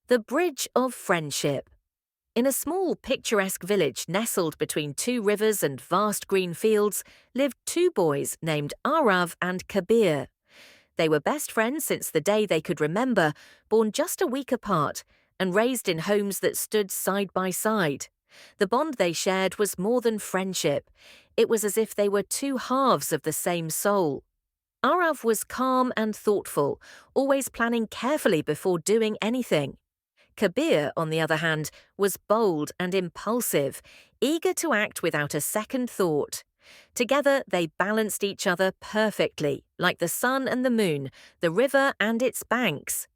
The Bridge of Friendship. In a small, picturesque village nestled between two rivers and vast green fields lived two boys named Arav and Kabir. They were best friends since the day they could remember, born just a week apart, and raised in homes that stood side by side. The bond they shared was more than friendship. It was as if they were two halves of the same soul. Arav was calm and thoughtful, always planning carefully before doing anything. Kabir, on the other hand, was bold and impulsive, eager to act without a second thought. Together, they balanced each other perfectly, like the sun and the moon, the river and its banks.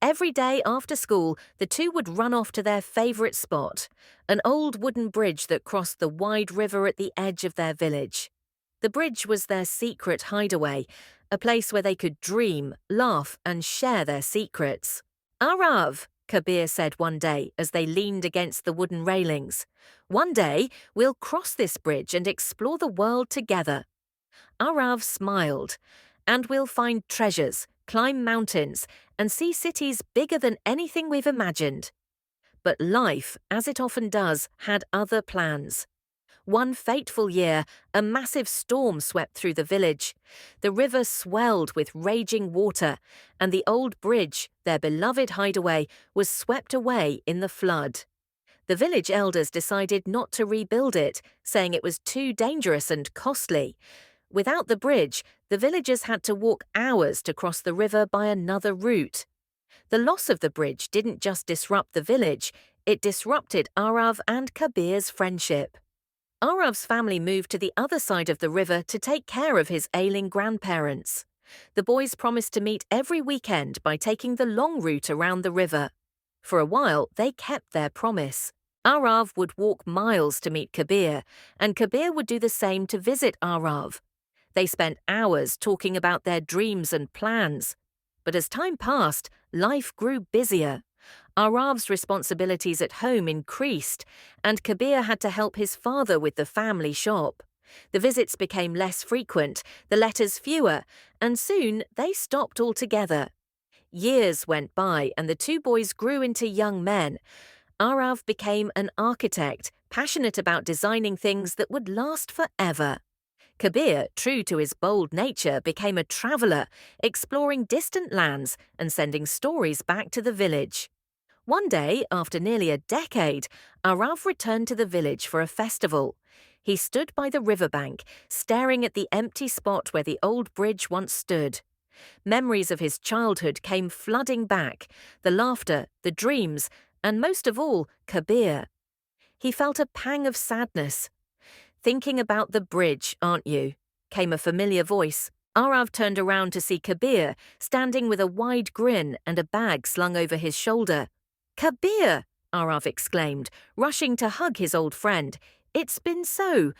Every day after school, the two would run off to their favorite spot, an old wooden bridge that crossed the wide river at the edge of their village. The bridge was their secret hideaway, a place where they could dream, laugh, and share their secrets. Arav, Kabir said one day as they leaned against the wooden railings. One day, we'll cross this bridge and explore the world together. Arav smiled. And we'll find treasures, climb mountains, and see cities bigger than anything we've imagined. But life, as it often does, had other plans. One fateful year, a massive storm swept through the village. The river swelled with raging water, and the old bridge, their beloved hideaway, was swept away in the flood. The village elders decided not to rebuild it, saying it was too dangerous and costly. Without the bridge, the villagers had to walk hours to cross the river by another route. The loss of the bridge didn't just disrupt the village, it disrupted Arav and Kabir's friendship. Arav's family moved to the other side of the river to take care of his ailing grandparents. The boys promised to meet every weekend by taking the long route around the river. For a while, they kept their promise. Arav would walk miles to meet Kabir, and Kabir would do the same to visit Arav. They spent hours talking about their dreams and plans. But as time passed, life grew busier. Arav's responsibilities at home increased, and Kabir had to help his father with the family shop. The visits became less frequent, the letters fewer, and soon they stopped altogether. Years went by, and the two boys grew into young men. Arav became an architect, passionate about designing things that would last forever. Kabir, true to his bold nature, became a traveller, exploring distant lands and sending stories back to the village. One day, after nearly a decade, Arav returned to the village for a festival. He stood by the riverbank, staring at the empty spot where the old bridge once stood. Memories of his childhood came flooding back, the laughter, the dreams, and most of all, Kabir. He felt a pang of sadness. "Thinking about the bridge, aren't you?" came a familiar voice. Arav turned around to see Kabir, standing with a wide grin and a bag slung over his shoulder. "Kabir!" Arav exclaimed, rushing to hug his old friend. "It's been so